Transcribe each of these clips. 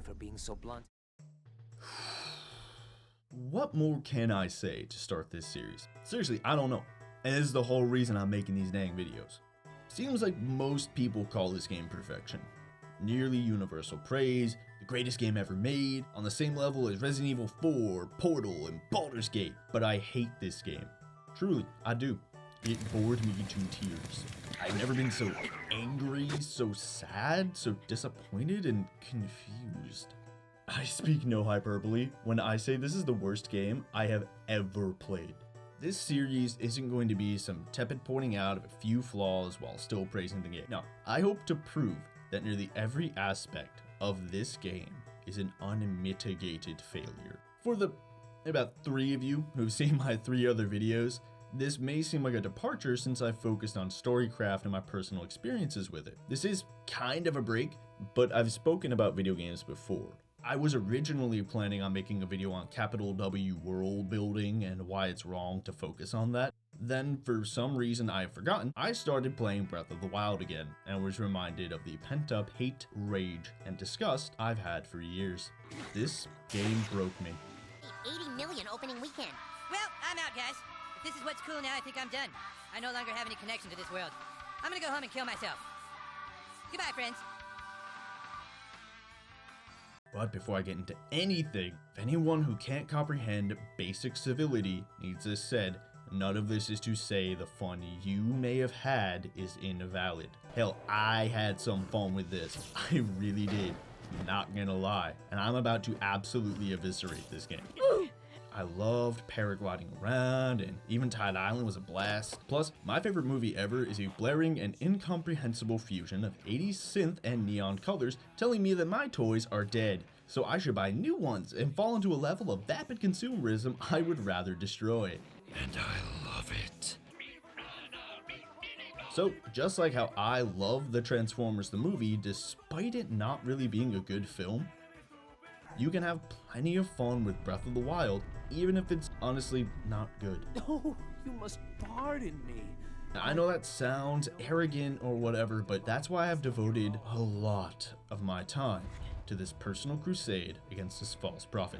for being so blunt. What more can I say to start this series? Seriously, I don't know. And this is the whole reason I'm making these dang videos. Seems like most people call this game perfection. Nearly universal praise, the greatest game ever made, on the same level as Resident Evil 4, Portal, and Baldur's Gate. But I hate this game. Truly, I do. It bored me to tears. I've never been so angry, so sad, so disappointed, and confused. I speak no hyperbole when I say this is the worst game I have ever played. This series isn't going to be some tepid pointing out of a few flaws while still praising the game. No, I hope to prove that nearly every aspect of this game is an unmitigated failure. For the about 3 of you who've seen my 3 other videos, this may seem like a departure since I've focused on storycraft and my personal experiences with it. This is kind of a break, but I've spoken about video games before. I was originally planning on making a video on capital W world building and why it's wrong to focus on that. Then, for some reason I've forgotten, I started playing Breath of the Wild again and was reminded of the pent-up hate, rage, and disgust I've had for years. This game broke me. 80 million opening weekend. Well, I'm out, guys. If this is what's cool now, I think I'm done. I no longer have any connection to this world. I'm gonna go home and kill myself. Goodbye, friends. But before I get into anything, if anyone who can't comprehend basic civility needs this said, none of this is to say the fun you may have had is invalid. Hell, I had some fun with this. I really did. Not gonna lie. And I'm about to absolutely eviscerate this game. I loved paragliding around, and even Tide Island was a blast. Plus, my favorite movie ever is a blaring and incomprehensible fusion of 80s synth and neon colors telling me that my toys are dead, so I should buy new ones and fall into a level of vapid consumerism I would rather destroy. And I love it. So, just like how I love the Transformers the movie, despite it not really being a good film, you can have plenty of fun with Breath of the Wild, even if it's honestly not good. Oh, you must pardon me. I know that sounds arrogant or whatever, but that's why I've devoted a lot of my time to this personal crusade against this false prophet.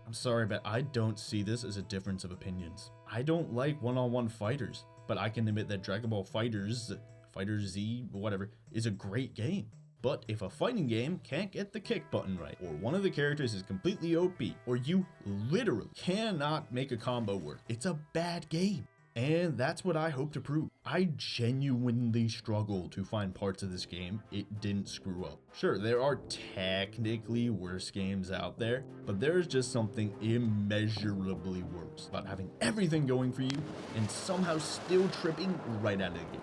I'm sorry, but I don't see this as a difference of opinions. I don't like one-on-one fighters, but I can admit that Dragon Ball Fighter Z, whatever, is a great game. But if a fighting game can't get the kick button right, or one of the characters is completely OP, or you literally cannot make a combo work, it's a bad game. And that's what I hope to prove. I genuinely struggle to find parts of this game it didn't screw up. Sure, there are technically worse games out there, but there's just something immeasurably worse about having everything going for you and somehow still tripping right out of the gate.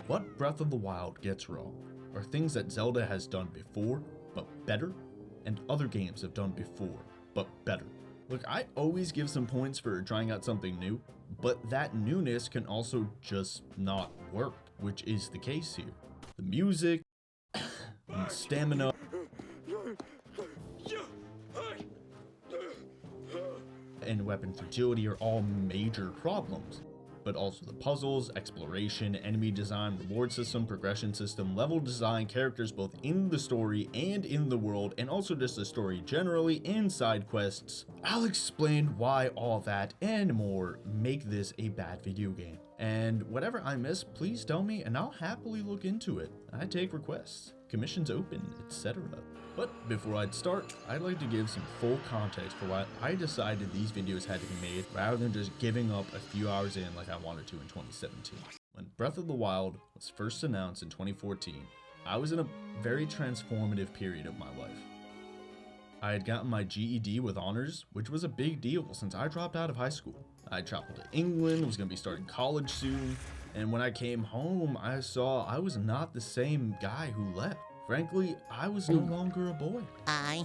What Breath of the Wild gets wrong are things that Zelda has done before, but better, and other games have done before, but better. Look, I always give some points for trying out something new, but that newness can also just not work, which is the case here. The music, and stamina, and weapon fragility are all major problems. But also the puzzles, exploration, enemy design, reward system, progression system, level design, characters both in the story and in the world, and also just the story generally and side quests. I'll explain why all that and more make this a bad video game. And whatever I miss, please tell me and I'll happily look into it. I take requests, commissions open, etc. But before I'd start, I'd like to give some full context for why I decided these videos had to be made rather than just giving up a few hours in like I wanted to in 2017. When Breath of the Wild was first announced in 2014, I was in a very transformative period of my life. I had gotten my GED with honors, which was a big deal since I dropped out of high school. I traveled to England, was going to be starting college soon, and when I came home, I saw I was not the same guy who left. Frankly, I was no longer a boy. I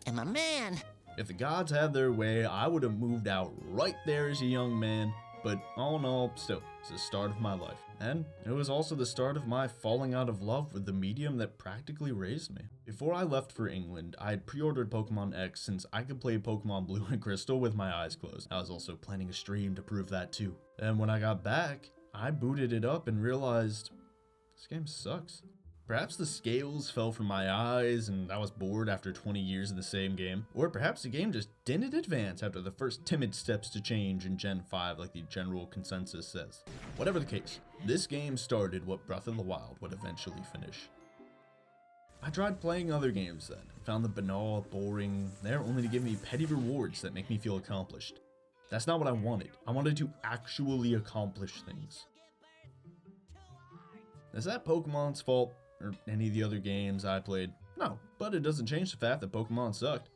am a man. If the gods had their way, I would have moved out right there as a young man, but all in all, still, it's the start of my life. And it was also the start of my falling out of love with the medium that practically raised me. Before I left for England, I had pre-ordered Pokemon X since I could play Pokemon Blue and Crystal with my eyes closed. I was also planning a stream to prove that too. And when I got back, I booted it up and realized, this game sucks. Perhaps the scales fell from my eyes and I was bored after 20 years of the same game. Or perhaps the game just didn't advance after the first timid steps to change in Gen 5 like the general consensus says. Whatever the case, this game started what Breath of the Wild would eventually finish. I tried playing other games then, and found them banal, boring, there only to give me petty rewards that make me feel accomplished. That's not what I wanted. I wanted to actually accomplish things. Is that Pokemon's fault, or any of the other games I played? No, but it doesn't change the fact that Pokemon sucked.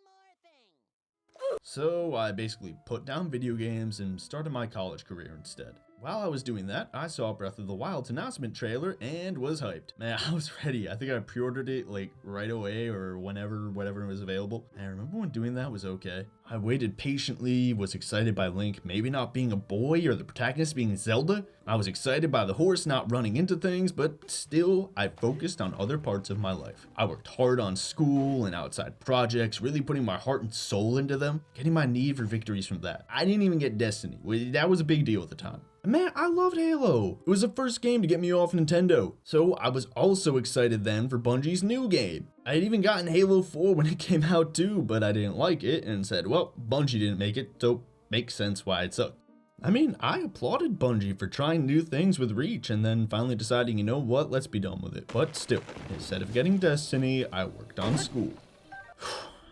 So I basically put down video games and started my college career instead. While I was doing that, I saw Breath of the Wild's announcement trailer and was hyped. Man, I was ready. I think I pre-ordered it like right away or whatever it was available. And I remember when doing that was okay. I waited patiently, was excited by Link maybe not being a boy or the protagonist being Zelda. I was excited by the horse not running into things, but still, I focused on other parts of my life. I worked hard on school and outside projects, really putting my heart and soul into them, getting my need for victories from that. I didn't even get Destiny. That was a big deal at the time. Man, I loved Halo. It was the first game to get me off Nintendo. So I was also excited then for Bungie's new game. I had even gotten Halo 4 when it came out too, but I didn't like it and said, well, Bungie didn't make it, so makes sense why it sucked. I mean, I applauded Bungie for trying new things with Reach and then finally deciding, you know what, let's be done with it. But still, instead of getting Destiny, I worked on school.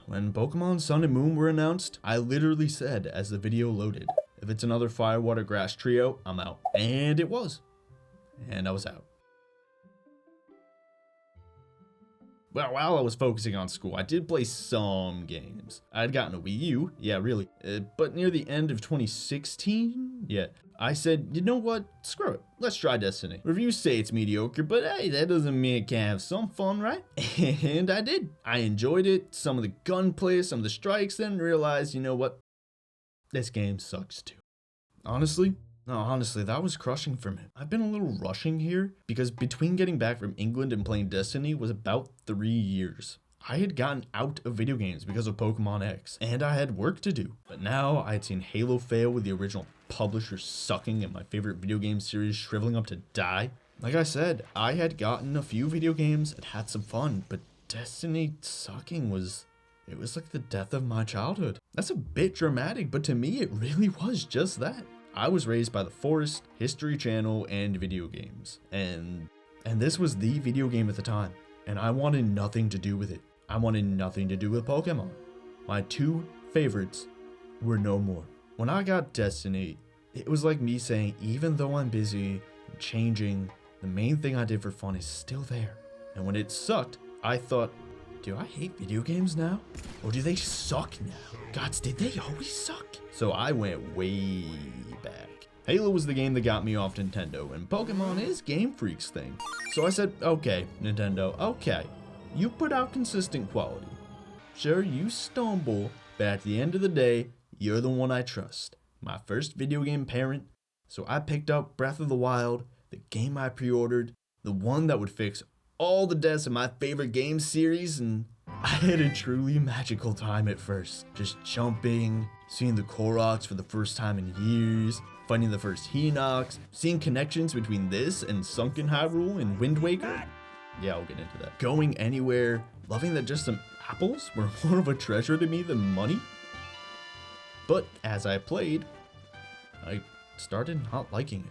When Pokemon Sun and Moon were announced, I literally said as the video loaded, if it's another Fire, Water, Grass trio, I'm out. And it was. And I was out. Well, while I was focusing on school, I did play some games. I had gotten a Wii U, yeah, really. But near the end of 2016, yeah, I said, you know what, screw it, let's try Destiny. Reviews say it's mediocre, but hey, that doesn't mean it can't have some fun, right? And I did. I enjoyed it, some of the gunplay, some of the strikes, then realized, you know what, this game sucks too. Honestly, that was crushing for me. I've been a little rushing here because between getting back from England and playing Destiny was about 3 years. I had gotten out of video games because of Pokemon X, and I had work to do. But now I had seen Halo fail with the original publisher sucking and my favorite video game series shriveling up to die. Like I said, I had gotten a few video games and had some fun, but Destiny sucking was like the death of my childhood. That's a bit dramatic, but to me it really was just that. I was raised by the Forest, History Channel, and video games. And this was the video game at the time. And I wanted nothing to do with it. I wanted nothing to do with Pokemon. My two favorites were no more. When I got Destiny, it was like me saying, even though I'm busy and changing, the main thing I did for fun is still there. And when it sucked, I thought, do I hate video games now? Or do they suck now? Gods, did they always suck? So I went way back. Halo was the game that got me off Nintendo, and Pokemon is Game Freak's thing. So I said, okay, Nintendo, okay. You put out consistent quality. Sure, you stumble, but at the end of the day, you're the one I trust. My first video game parent. So I picked up Breath of the Wild, the game I pre-ordered, the one that would fix all the deaths of my favorite game series, and I had a truly magical time at first. Just jumping, seeing the Koroks for the first time in years, fighting the first Hinox, seeing connections between this and Sunken Hyrule and Wind Waker. Yeah, I'll get into that. Going anywhere, loving that just some apples were more of a treasure to me than money. But as I played, I started not liking it.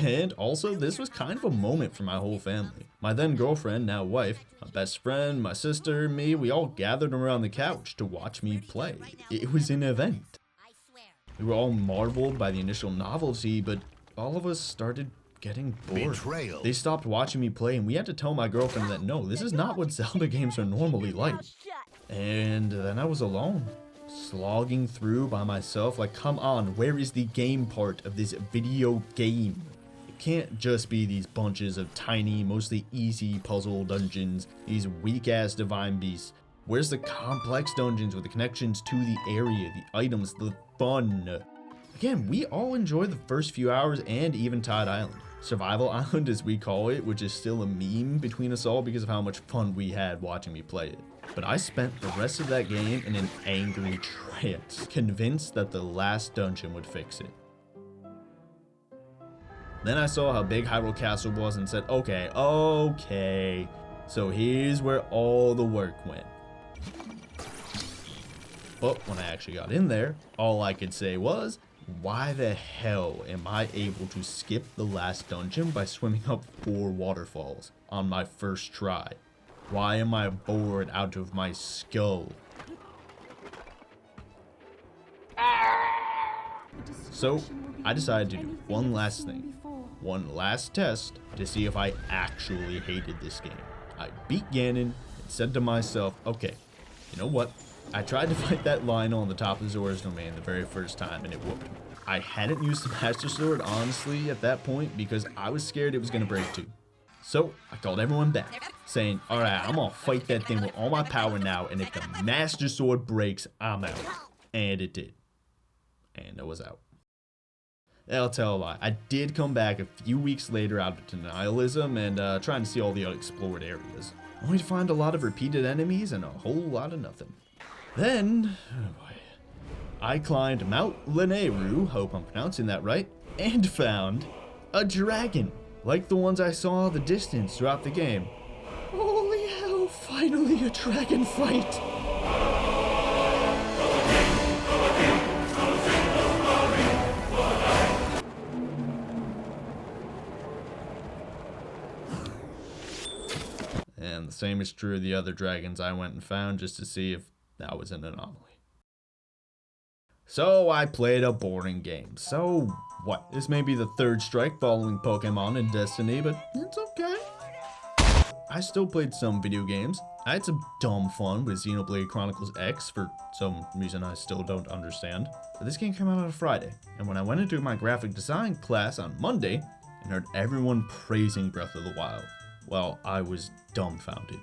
And also, this was kind of a moment for my whole family. My then girlfriend, now wife, my best friend, my sister, me, we all gathered around the couch to watch me play. It was an event. We were all marveled by the initial novelty, but all of us started getting bored. Betrayal. They stopped watching me play, and we had to tell my girlfriend that no, this is not what Zelda games are normally like. And then I was alone, slogging through by myself, like, come on, where is the game part of this video game? It can't just be these bunches of tiny, mostly easy puzzle dungeons, these weak-ass divine beasts. Where's the complex dungeons with the connections to the area, the items, the fun? Again, we all enjoyed the first few hours and Eventide Island. Survival Island, as we call it, which is still a meme between us all because of how much fun we had watching me play it. But I spent the rest of that game in an angry trance, convinced that the last dungeon would fix it. Then I saw how big Hyrule Castle was and said, okay, so here's where all the work went. But when I actually got in there, all I could say was, why the hell am I able to skip the last dungeon by swimming up 4 waterfalls on my first try? Why am I bored out of my skull? So, I decided to do one last thing. One last test to see if I actually hated this game. I beat Ganon and said to myself, okay, you know what? I tried to fight that Lionel on the top of Zora's Domain the very first time and it whooped me. I hadn't used the Master Sword, honestly, at that point because I was scared it was going to break too. So, I called everyone back, saying, alright, I'm going to fight that thing with all my power now, and if the Master Sword breaks, I'm out. And it did. And I was out. I'll tell a lie. I did come back a few weeks later out of denialism and trying to see all the unexplored areas. Only to find a lot of repeated enemies and a whole lot of nothing. Then, oh boy, I climbed Mount Lanayru, hope I'm pronouncing that right, and found a dragon, like the ones I saw in the distance throughout the game. Holy hell, finally a dragon fight! And the same is true of the other dragons I went and found just to see if that was an anomaly. So I played a boring game. So what? This may be the 3rd strike following Pokemon and Destiny, but it's okay. I still played some video games. I had some dumb fun with Xenoblade Chronicles X for some reason I still don't understand. But this game came out on a Friday, and when I went into my graphic design class on Monday and heard everyone praising Breath of the Wild, well, I was dumbfounded.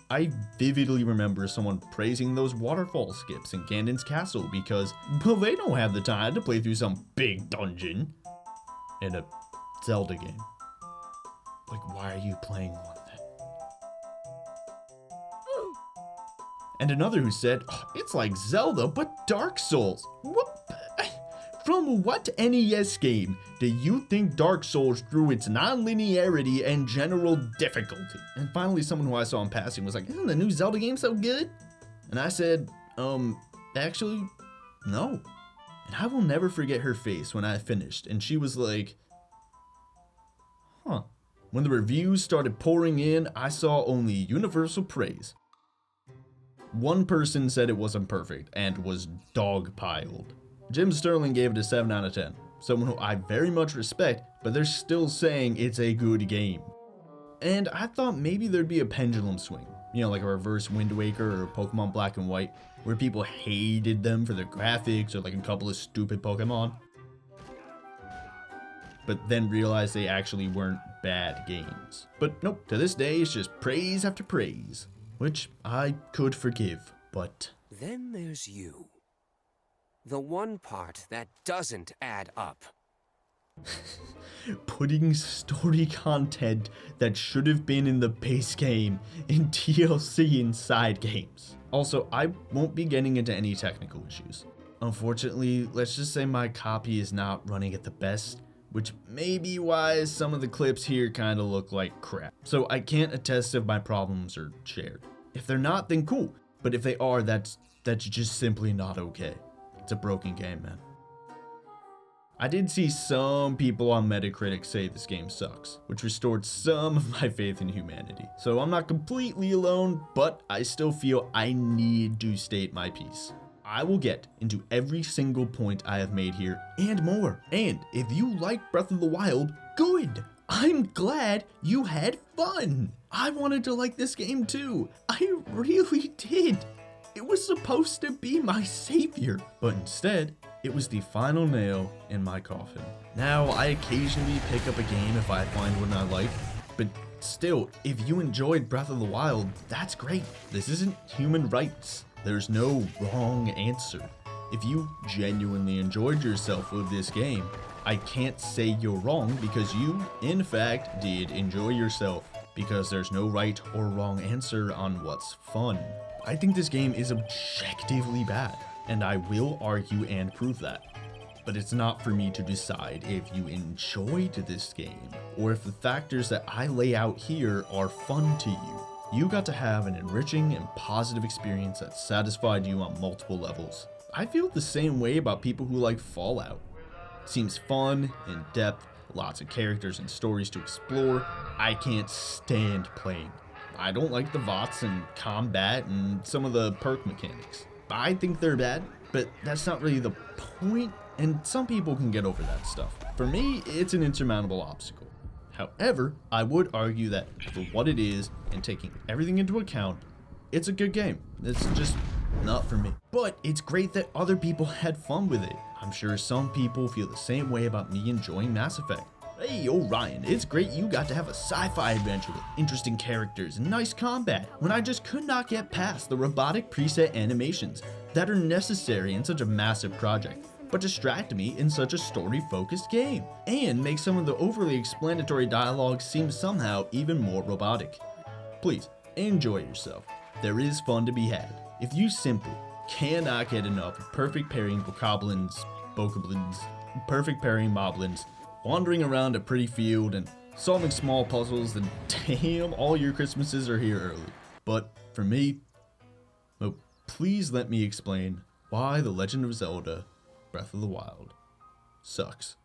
I vividly remember someone praising those waterfall skips in Ganon's castle because, well, they don't have the time to play through some big dungeon in a Zelda game. Like, why are you playing one then? And another who said, oh, it's like Zelda, but Dark Souls. What? From what NES game do you think Dark Souls through its non-linearity and general difficulty? And finally, someone who I saw in passing was like, isn't the new Zelda game so good? And I said, actually, no. And I will never forget her face when I finished, and she was like, huh. When the reviews started pouring in, I saw only universal praise. One person said it wasn't perfect and was dogpiled. Jim Sterling gave it a 7 out of 10. Someone who I very much respect, but they're still saying it's a good game. And I thought maybe there'd be a pendulum swing. You know, like a reverse Wind Waker or Pokemon Black and White, where people hated them for their graphics or like a couple of stupid Pokemon. But then realized they actually weren't bad games. But nope, to this day it's just praise after praise. Which I could forgive, but... Then there's you. The one part that doesn't add up. Putting story content that should have been in the base game in DLC in side games. Also, I won't be getting into any technical issues. Unfortunately, let's just say my copy is not running at the best, which may be why some of the clips here kind of look like crap. So I can't attest if my problems are shared. If they're not, then cool. But if they are, that's just simply not okay. It's a broken game, man. I did see some people on Metacritic say this game sucks, which restored some of my faith in humanity. So I'm not completely alone, but I still feel I need to state my piece. I will get into every single point I have made here and more. And if you like Breath of the Wild, good. I'm glad you had fun. I wanted to like this game too. I really did. It was supposed to be my savior, but instead, it was the final nail in my coffin. Now, I occasionally pick up a game if I find one I like, but still, if you enjoyed Breath of the Wild, that's great. This isn't human rights. There's no wrong answer. If you genuinely enjoyed yourself with this game, I can't say you're wrong because you, in fact, did enjoy yourself, because there's no right or wrong answer on what's fun. I think this game is objectively bad, and I will argue and prove that. but it's not for me to decide if you enjoyed this game or if the factors that I lay out here are fun to you. You got to have an enriching and positive experience that satisfied you on multiple levels. I feel the same way about people who like Fallout. It seems fun, in depth, lots of characters and stories to explore. I can't stand playing. I don't like the VOTs and combat and some of the perk mechanics. I think they're bad, but that's not really the point, and some people can get over that stuff. For me, it's an insurmountable obstacle. However, I would argue that for what it is, and taking everything into account, it's a good game. It's just not for me. But it's great that other people had fun with it. I'm sure some people feel the same way about me enjoying Mass Effect. Hey, Orion, it's great you got to have a sci-fi adventure with interesting characters and nice combat, when I just could not get past the robotic preset animations that are necessary in such a massive project, but distract me in such a story-focused game, and make some of the overly explanatory dialogue seem somehow even more robotic. Please, enjoy yourself. There is fun to be had. If you simply cannot get enough of perfect pairing bokoblins, perfect pairing moblins, wandering around a pretty field and solving small puzzles, then damn, all your Christmases are here early. But for me, well, please let me explain why The Legend of Zelda Breath of the Wild sucks.